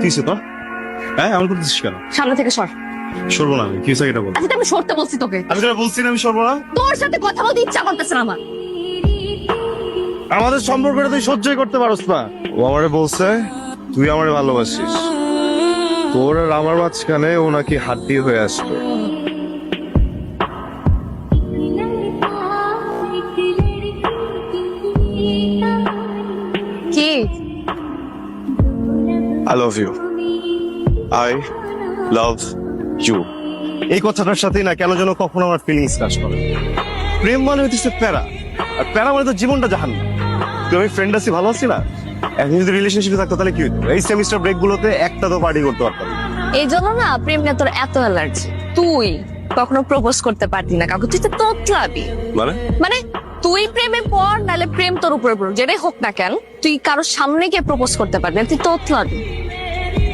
কিসে তো? হ্যাঁ, এমন করতেছিস কেন? সামনে থেকে সর। সরবো না আমি, কি হয়েছে এটা বল। আচ্ছা আমি সরতে বলছি তোকে। আমি তোরা বলছি না আমি সরবো না। তোর সাথে কথা বলতে ইচ্ছা করতেছে না আমার। আমাদের সম্পর্কটা তুই সহ্যই করতে পারস না। ও আমারে বলছে তুই আমারে ভালোবাসিস, তোর আর আমার মাঝখানে ও নাকি হাড্ডি হয়ে আসবে। কি? I love you. I love you. এই কথাটার সাথেই না কেন যেন কখনো আমার ফিলিংস কাজ করে। প্রেম মানে হচ্ছে প্যারা, আর প্যারা মানে তো জীবনটা জাহান্নাম। তুই আমি ফ্রেন্ড আছি, ভালো আছি না? এখন যদি রিলেশনশিপে থাকতো তাহলে কি হতো? এই সেমিস্টার ব্রেক গুলোতে একটা তো পার্টি করতে পারতাম। এই জন্য না প্রেম নিয়ে তোর এত অ্যালার্জি। তুই কখনো প্রপোজ করতে পারতি না কাউকে, তুই তো তোতলাবি। মানে তুই প্রেমে পড়, নাহলে প্রেম তোর উপরে পড়ুক, যেটাই হোক না কেন তুই কারোর সামনে গিয়ে প্রপোজ করতে পারবি না, তুই তোতলাবি।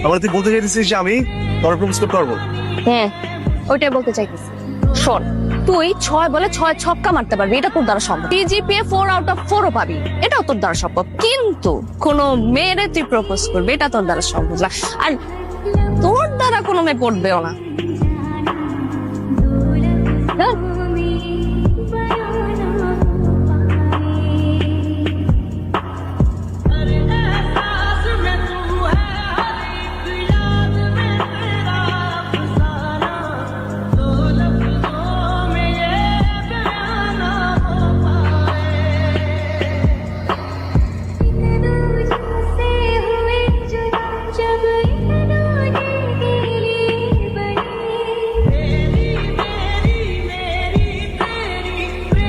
আমার তুই বলতে চাইতেছিস যে আমি তোর প্রপোজ করতে পারবো? হ্যাঁ, ওইটাই বলতে চাইতেছি। শোন, তুই 6 বলে 6 ছক্কা মারতে পারবি, এটা তোর দ্বারা সম্ভব। জিপিএ 4 আউট অফ 4 পাবি, এটাও তোর দ্বারা সম্ভব। কিন্তু কোন মেয়েরে তুই প্রপোজ করবি, এটা তোর দ্বারা সম্ভব না। আর তোর দ্বারা কোনো মেয়ে পড়বেও না।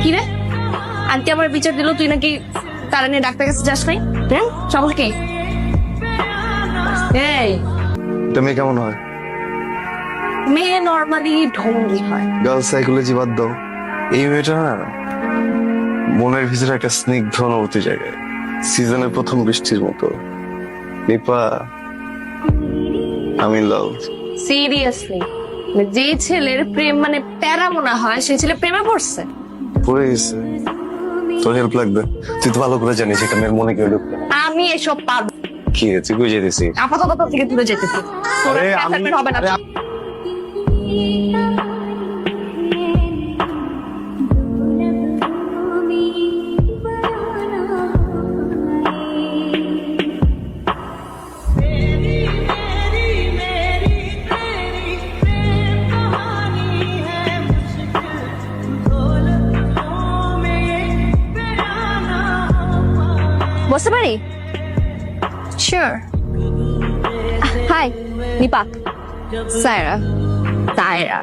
কিরে, আন্টি আমার বিচার দিল তুই নাকি তারা নিয়ে ডাক্তার কাছে যাস নাই? হ্যাঁ, সমস্যা কি? এই এটা মেয়ে কেমন হয়? মেয়ে নর্মালি ঢঙ্গি হয়। গার্ল সাইকোলজি বাদ দাও, এই মেয়েটা না মনের ভিতরে একটা স্নিগ্ধ অনুভূতি জায়গায়, সিজনের প্রথম বৃষ্টির মতো। নিপা, আমি লাভ। সিরিয়াসলি, যে ছেলের প্রেম মানে প্যারা মনে হয় সেই ছেলে প্রেমে পড়ছে। পড়ে গেছে। তোর হেল্প লাগবে, তুই তো ভালো করে জানিস এটা মেয়ের মনে কেউ ঢুকবে। আমি এসব পারবো। কি তুই কই যেতেছিস? আপাতত তোর থেকে দূরে যেতেছি। আরে আমি হবে না। বসতে পারি? শিওর। হাই, নিপা। সায়রা। সায়রা।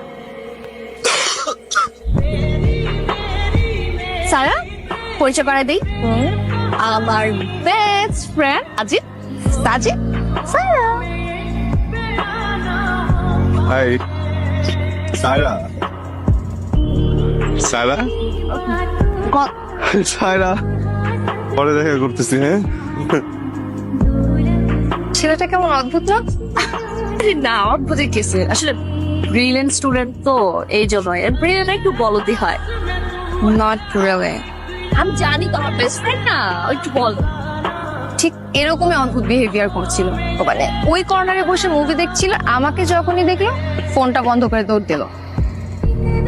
সায়রা, পরিচয় করাই দিই। আমার best friend Ajit. Sajid. Saira. Hi Saira. Saira, Saira, পরে দেখা করতেছি। হ্যাঁ, ছেলেটা কেমন অদ্ভুত না? না, অদ্ভুত কেসে আসলে ব্রিলিয়েন্ট স্টুডেন্ট তো, এই জন্য ব্রিলিয়েন্ট একটু বলদি হয়। Not really. আমি জানি তো আমার বেস্ট ফ্রেন্ড না, একটু বল। ঠিক এরকমই অদ্ভুত বিহেভিয়ার করছিল। মানে ওই কর্নারে বসে মুভি দেখছিল, আমাকে যখনই দেখলো ফোনটা বন্ধ করে দৌড় দিল।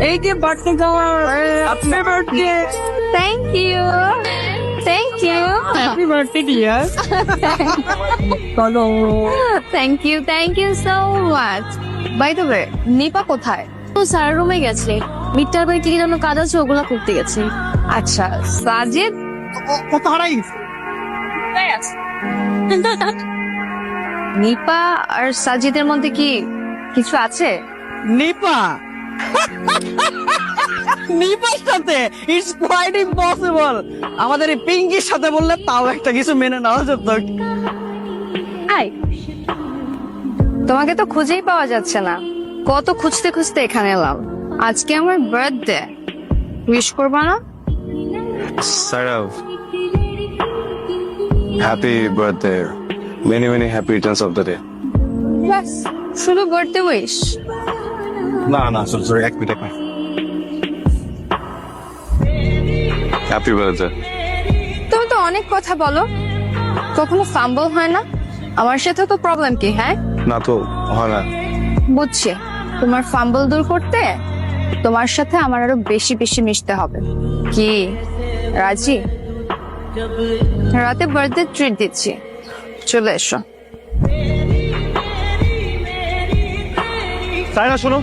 এই যে birthday girl, happy birthday. Thank you, thank you, happy birthday dear. Thank you so much. By the way, Nipa কোথায়? ও স্যার রুমে গেছে, মিটার বাই কি যেন কাজ আছে, ওগুলা করতে গেছে। আচ্ছা, সাজিদ কত হারাই নিপা আর সাজিদের মধ্যে কি কিছু আছে? নিপা নিপার সাথে ইটস কোয়াইট ইম্পসিবল। আমাদের এই পিঙ্কির সাথে বললে তাও একটা কিছু মেনে নেওয়া যেত। আই, তোমাকে তো খুঁজেই পাওয়া যাচ্ছে না, কত খুঁজতে খুঁজতে এখানে এলাম। আজকে আমার বার্থডে, উইশ করবা না? Saira, happy birthday, many many happy Returns of the day. ব্যাস, শুধু বার্থডে উইশ? না না, সরি, এক মিনিট। Happy birthday. তুমি তো অনেক কথা বলো, কখনো ফাম্বল হয় না? আমার সাথে তো প্রবলেম কি? হ্যাঁ, না তো হয় না। বুঝছি। তোমার ফাম্বল দূর করতে তোমার সাথে আমার আরো বেশি বেশি মিশতে হবে। কি রাজি? রাতে বার্থডে ট্রিট দিচ্ছি, চলে এসো। তাই না, শোনো,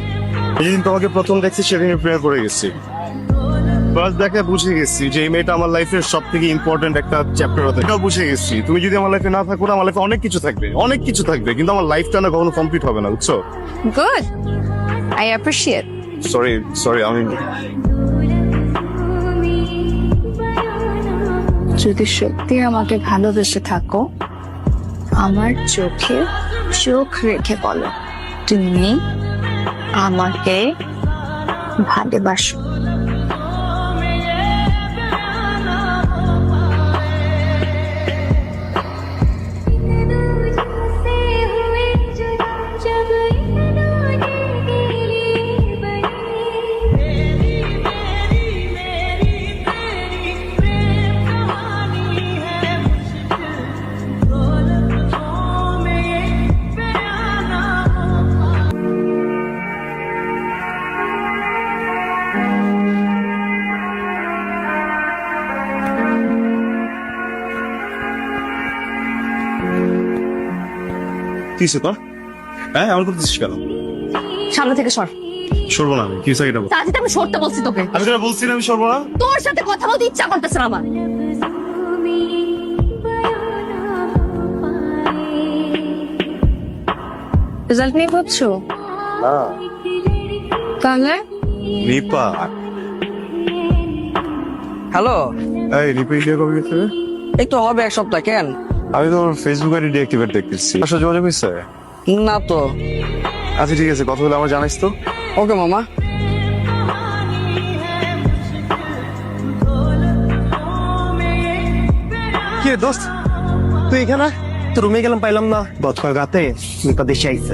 যেদিন তোমাকে প্রথম দেখছি সেদিন প্রেয়ার করে গেছি। ফার্স্ট দেখে বুঝে গেছি যে এই মেয়েটা আমার লাইফের সব থেকে ইম্পর্টেন্ট একটা চ্যাপ্টার হতে। এটাও বুঝে গেছি তুমি যদি আমার লাইফে না থাকো, আমার লাইফে অনেক কিছু থাকবে, অনেক কিছু থাকবে, কিন্তু আমার লাইফটা না কখনো কমপ্লিট হবে না, বুঝছো? Good, I appreciate. সরি আমি যদি সত্যি আমাকে ভালোবেসে থাকো, আমার চোখে চোখ রেখে বলো তুমি আমাকে ভালোবাসো। কিসে তোর? হ্যাঁ, আমার করতেছিস কেন? সামনে থেকে সর। সরবো না আমি, কি হয়েছে এটা বল। সাজিদ, আমি সরতে বলছি তোকে। আমি তোরা বলছি না আমি সরবো না। তোর সাথে কথা বলতে ইচ্ছা করতেছে না আমার। রেজাল্ট নিয়ে ভাবছো? না তাহলে রিপা, হ্যালো, এই রিপা ইন্ডিয়া কবে গেছে? এই তো হবে 1 সপ্তাহ। কেন? আমি তো ফেসবুক আইডি ডিঅ্যাক্টিভেট দেখতেছি। আসলে যোগাযোগ হয়েছে? না তো। আচ্ছা ঠিক আছে, কথা বলে আমার জানাইস তো। ওকে মামা। কি রে দোস্ত, তুই এখানে? তো রুমে গেলাম, পাইলাম না। গতকাল রাতে রিপা দেশে আইছে।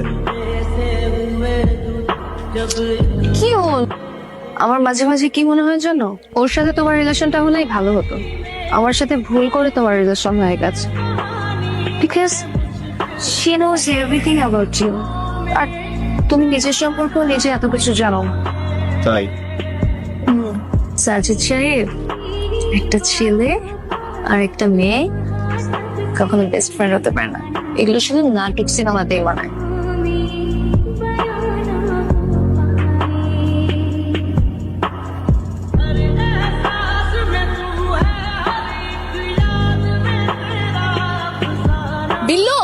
কি হল? আমার মাঝে মাঝে কি মনে হয় জানো, ওর সাথে তোমার রিলেশনটা হলেই ভালো হতো। আমার সাথে ভুল করে তোমার রিলেশন হয়ে গেছে। Because she knows everything about you. আর তুমি নিজের সম্পর্ক নিজে এত কিছু জানো না। তাই? সাজিদ সাহেব, একটা ছেলে আর একটা মেয়ে কখনো বেস্ট ফ্রেন্ড হতে পারে না। এগুলো শুধু নাটক সিনেমাতেই বানায়। বিল্লু,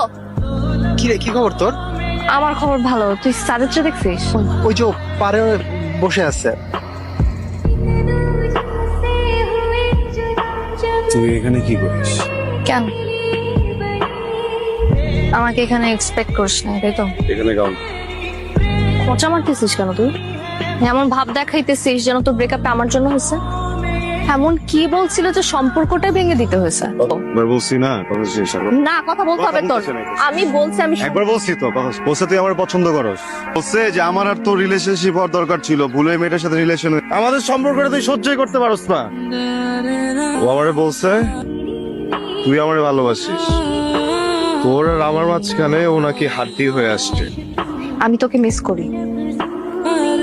কি রে, কি খবর তোর? আমার খবর ভালো। তুই সাজিদকে দেখছিস? ওই যে পারে বসে আছে। তুই এখানে কি করিস? কেন আমাকে এখানে এক্সপেক্ট করিস না, তাই তো? এখানে কাউন খোঁচা মারতেছিস কেন তুই? এমন ভাব দেখাইতেছিস যেন তোর ব্রেকআপটা আমার জন্য হয়েছে। এমন কি বলছিল যে সম্পর্কটা ভেঙে দিতে হয়েছে? একবার বলছি না, কথা শেষ হলো। না, কথা বলতে হবে তোর। আমি বলছি আমি একবার বলছি তো, বলছে তুই আমার পছন্দ করস, বলছে যে আমার আর তোর রিলেশনশিপ হওয়ার দরকার ছিল, ভুলে মেয়েটার সাথে রিলেশন, আমাদের সম্পর্কটা তুই সহ্যই করতে পারস না। ও আমারে বলছে তুই আমারে ভালোবাসিস, তোর আর আমার মাঝখানে ও নাকি হাড্ডি হয়ে আসছে। আমি তোকে মিস করি।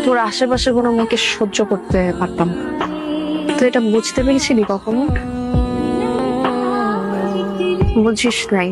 তোর আশেপাশে কোনো মেয়েকে সহ্য করতে পারতাম না। তুই এটা বুঝতে পেরেছিলি কখনো? বুঝিস নাই।